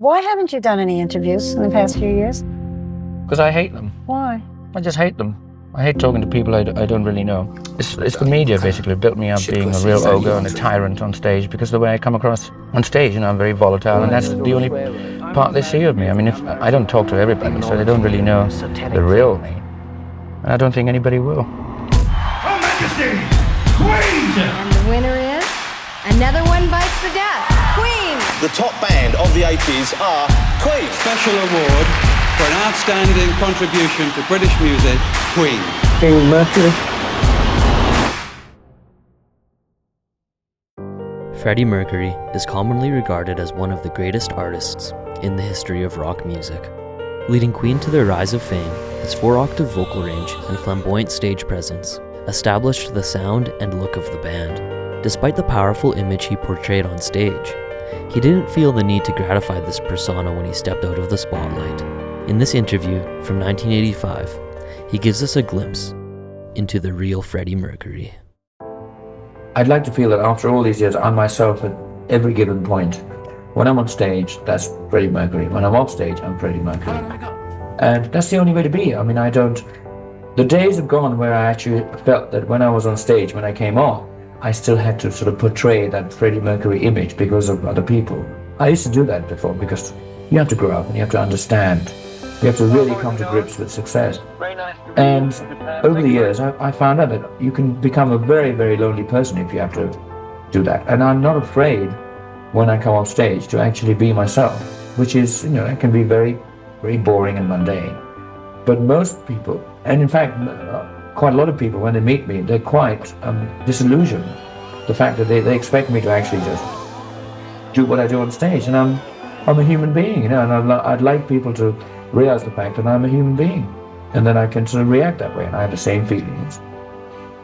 Why haven't you done any interviews in the past few years? Because I hate them. Why? I just hate them. I hate talking to people I don't really know. It's the media basically built me up being a real ogre and a tyrant on stage because the way I come across on stage, I'm very volatile, and that's the only part they see of me. I mean, if I don't talk to everybody, so they don't really know the real me. And I don't think anybody will. Her Majesty, Queen! And the winner is Another One Bites the Dust, Queen! The top band of the 80s are Queen. Special award for an outstanding contribution to British music, Queen. King Mercury. Freddie Mercury is commonly regarded as one of the greatest artists in the history of rock music. Leading Queen to their rise of fame, his 4-octave vocal range and flamboyant stage presence established the sound and look of the band. Despite the powerful image he portrayed on stage, he didn't feel the need to gratify this persona when he stepped out of the spotlight. In this interview from 1985, he gives us a glimpse into the real Freddie Mercury. I'd like to feel that after all these years, I'm myself at every given point. When I'm on stage, that's Freddie Mercury. When I'm off stage, I'm Freddie Mercury. And that's the only way to be. I mean, the days have gone where I actually felt that when I was on stage, when I came off, I still had to sort of portray that Freddie Mercury image because of other people. I used to do that before because you have to grow up and you have to understand. You have to really come to grips with success. And over the years, I found out that you can become a very, very lonely person if you have to do that. And I'm not afraid when I come off stage to actually be myself, which is, it can be very, very boring and mundane. But most people, and in fact, quite a lot of people, when they meet me, they're quite disillusioned. The fact that they expect me to actually just do what I do on stage. And I'm a human being, and I'd like people to realize the fact that I'm a human being, and then I can sort of react that way, and I have the same feelings,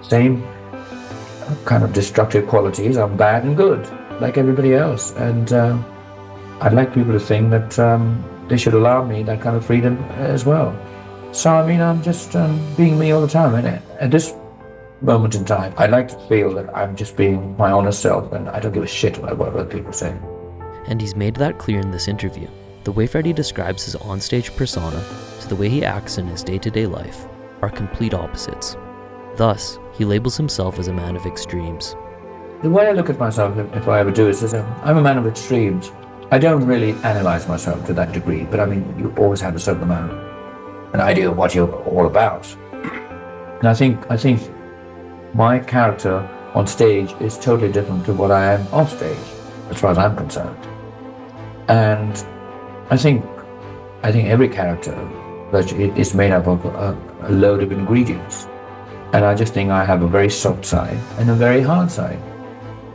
same kind of destructive qualities. I'm bad and good, like everybody else, and I'd like people to think that they should allow me that kind of freedom as well. So I mean, I'm just being me all the time, and at this moment in time, I'd like to feel that I'm just being my honest self, and I don't give a shit about what other people say. And he's made that clear in this interview. The way Freddie describes his onstage persona to the way he acts in his day-to-day life are complete opposites. Thus, he labels himself as a man of extremes. The way I look at myself, if I ever do, is I'm a man of extremes. I don't really analyze myself to that degree, but I mean, you always have a certain amount, an idea of what you're all about. And I think my character on stage is totally different to what I am off stage, as far as I'm concerned. And I think every character is made up of a load of ingredients. And I just think I have a very soft side and a very hard side.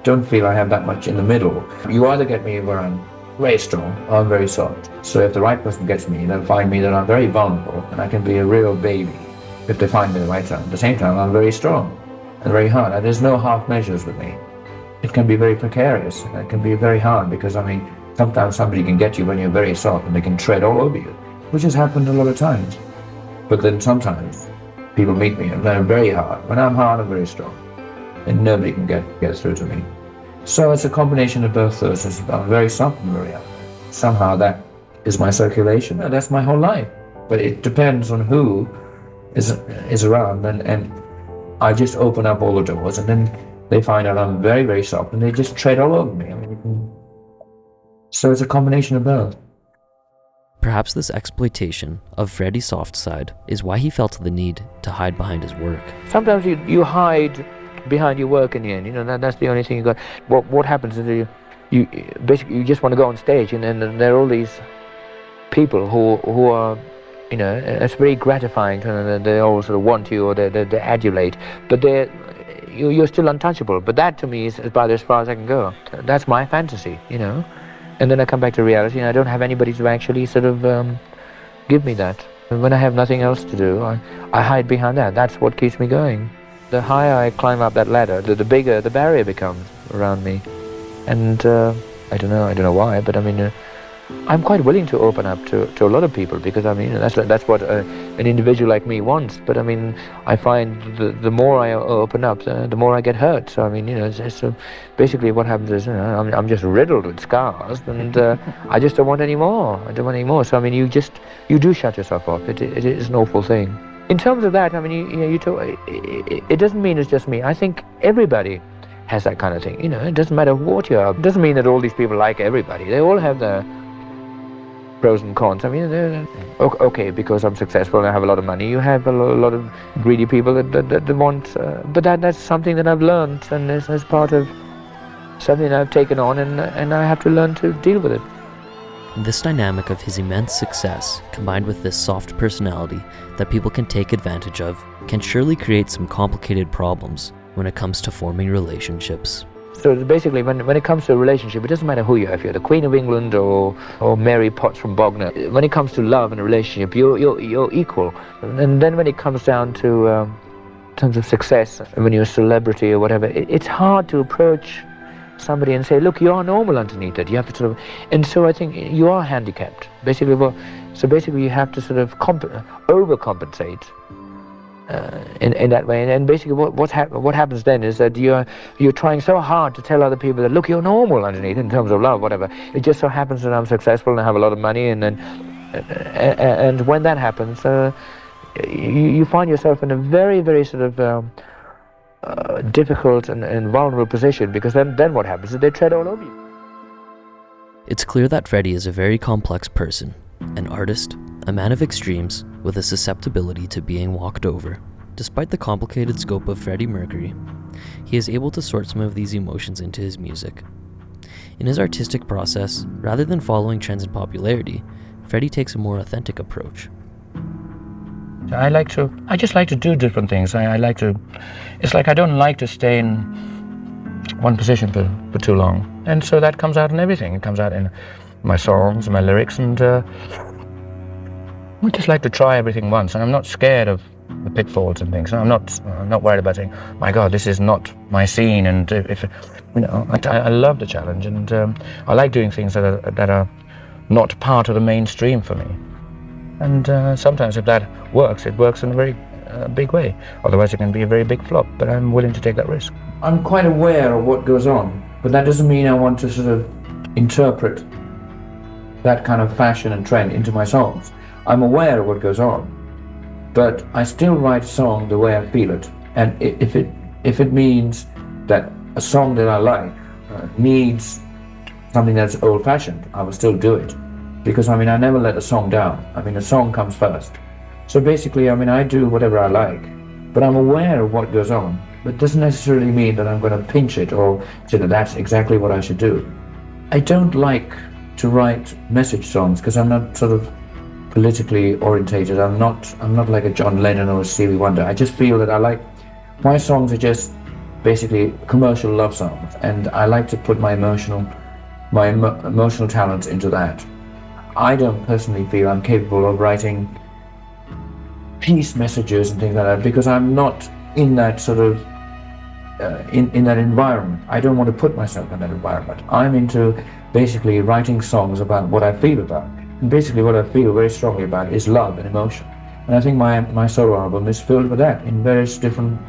Don't feel I have that much in the middle. You either get me where I'm very strong or I'm very soft. So if the right person gets me, they'll find me that I'm very vulnerable and I can be a real baby if they find me the right time. At the same time, I'm very strong and very hard. And there's no half measures with me. It can be very precarious and it can be very hard because, sometimes somebody can get you when you're very soft and they can tread all over you, which has happened a lot of times. But then sometimes people meet me and they're very hard. When I'm hard, I'm very strong. And nobody can get through to me. So it's a combination of both those. I'm very soft and very hard. Somehow that is my circulation. That's my whole life. But it depends on who is around. And I just open up all the doors and then they find out I'm very, very soft and they just tread all over me. So it's a combination of both. Perhaps this exploitation of Freddie's soft side is why he felt the need to hide behind his work. Sometimes you hide behind your work in the end, that's the only thing you got. What happens is you basically you just want to go on stage and then there are all these people who are, it's very gratifying, they all sort of want you or they adulate, but you're still untouchable. But that to me is about as far as I can go. That's my fantasy, And then I come back to reality and I don't have anybody to actually sort of give me that. And when I have nothing else to do, I hide behind that. That's what keeps me going. The higher I climb up that ladder, the bigger the barrier becomes around me. And I don't know why, but I'm quite willing to open up to a lot of people, because I mean that's what an individual like me wants. But I mean, I find the more I open up, the more I get hurt. So I mean, basically what happens is, I'm just riddled with scars, and I just don't want any more. I don't want any more. So I mean, you do shut yourself off. It is an awful thing. In terms of that, I mean, it doesn't mean it's just me. I think everybody has that kind of thing. It doesn't matter what you are. It doesn't mean that all these people like everybody. They all have their pros and cons. I mean, okay, because I'm successful and I have a lot of money, you have a lot of greedy people that want, but that's something that I've learned, and is part of something I've taken on, and I have to learn to deal with it. This dynamic of his immense success, combined with this soft personality that people can take advantage of, can surely create some complicated problems when it comes to forming relationships. So basically, when it comes to a relationship, it doesn't matter who you are, if you're the Queen of England or Mary Potts from Bognor. When it comes to love and a relationship, you're equal. And then when it comes down to in terms of success, when you're a celebrity or whatever, it's hard to approach somebody and say, look, you're normal underneath it. You have to sort of, and so I think you are handicapped. Basically, you have to sort of overcompensate. In that way, and basically what happens then is that you're trying so hard to tell other people that, look, you're normal underneath in terms of love, whatever. It just so happens that I'm successful and I have a lot of money, and when that happens, you find yourself in a very, very sort of difficult and vulnerable position, because then what happens is they tread all over you. It's clear that Freddie is a very complex person, an artist, a man of extremes, with a susceptibility to being walked over. Despite the complicated scope of Freddie Mercury, he is able to sort some of these emotions into his music. In his artistic process, rather than following trends and popularity, Freddie takes a more authentic approach. I just like to do different things. It's like I don't like to stay in one position for too long. And so that comes out in everything. It comes out in my songs, my lyrics, and I just like to try everything once, and I'm not scared of the pitfalls and things. I'm not worried about saying, my God, this is not my scene. And if I love the challenge, and I like doing things that are not part of the mainstream for me. And sometimes if that works, it works in a very big way. Otherwise, it can be a very big flop. But I'm willing to take that risk. I'm quite aware of what goes on, but that doesn't mean I want to sort of interpret that kind of fashion and trend into my songs. I'm aware of what goes on, but I still write a song the way I feel it. And if it means that a song that I like needs something that's old-fashioned, I will still do it. Because, I mean, I never let a song down. I mean, a song comes first. So basically, I mean, I do whatever I like, but I'm aware of what goes on. But it doesn't necessarily mean that I'm going to pinch it or say that that's exactly what I should do. I don't like to write message songs because I'm not sort of politically orientated. I'm not like a John Lennon or a Stevie Wonder. I just feel that my songs are just basically commercial love songs, and I like to put my emotional talents into that. I don't personally feel I'm capable of writing peace messages and things like that, because I'm not in that sort of in that environment. I don't want to put myself in that environment. I'm into basically writing songs about what I feel about. And basically what I feel very strongly about is love and emotion. And I think my solo album is filled with that in various different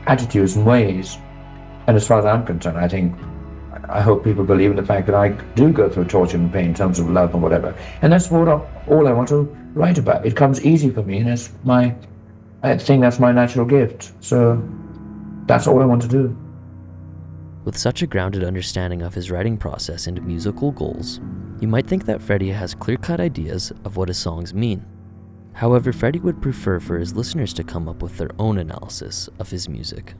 attitudes and ways. And as far as I'm concerned, I hope people believe in the fact that I do go through torture and pain in terms of love and whatever. And that's all I want to write about. It comes easy for me, and I think that's my natural gift. So that's all I want to do. With such a grounded understanding of his writing process and musical goals, you might think that Freddie has clear-cut ideas of what his songs mean. However, Freddie would prefer for his listeners to come up with their own analysis of his music.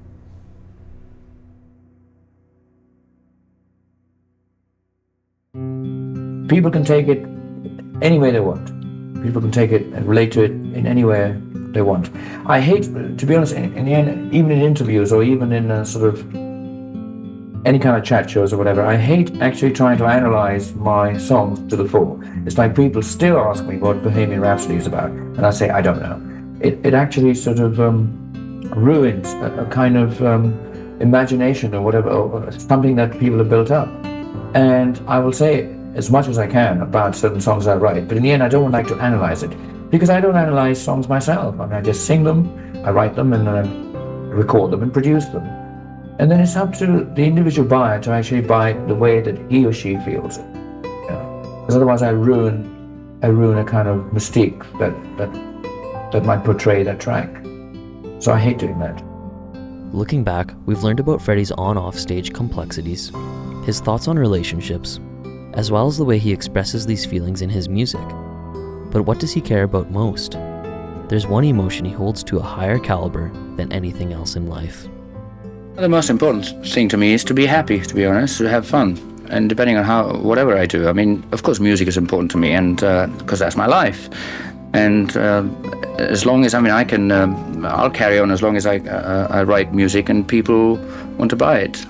People can take it any way they want. People can take it and relate to it in any way they want. I hate, to be honest, in the end, even in interviews or even in sort of any kind of chat shows or whatever, I hate actually trying to analyze my songs to the full. It's like people still ask me what Bohemian Rhapsody is about, and I say, I don't know. It actually sort of ruins a kind of imagination or whatever, or something that people have built up. And I will say, as much as I can about certain songs I write, but in the end, I don't like to analyze it because I don't analyze songs myself. I mean, I just sing them, I write them, and then I record them and produce them. And then it's up to the individual buyer to actually buy it the way that he or she feels it. Because otherwise, I ruin a kind of mystique that might portray that track. So I hate doing that. Looking back, we've learned about Freddie's on-off stage complexities, his thoughts on relationships, as well as the way he expresses these feelings in his music. But what does he care about most? There's one emotion he holds to a higher caliber than anything else in life. The most important thing to me is to be happy, to be honest, to have fun. And depending on whatever I do, I mean, of course, music is important to me, and because that's my life. And as long as, I can, I'll carry on as long as I write music and people want to buy it.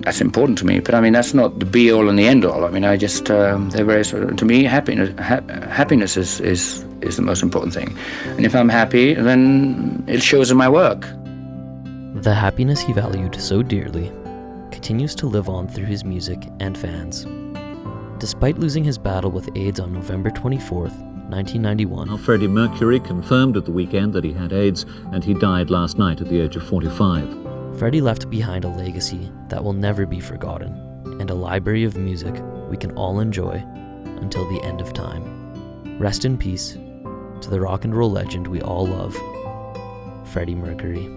That's important to me, but I mean, that's not the be-all and the end-all. I mean, I just, they're very, to me, happiness is the most important thing. And if I'm happy, then it shows in my work. The happiness he valued so dearly continues to live on through his music and fans. Despite losing his battle with AIDS on November 24th, 1991, Freddie Mercury confirmed at the weekend that he had AIDS, and he died last night at the age of 45. Freddie left behind a legacy that will never be forgotten, and a library of music we can all enjoy until the end of time. Rest in peace to the rock and roll legend we all love, Freddie Mercury.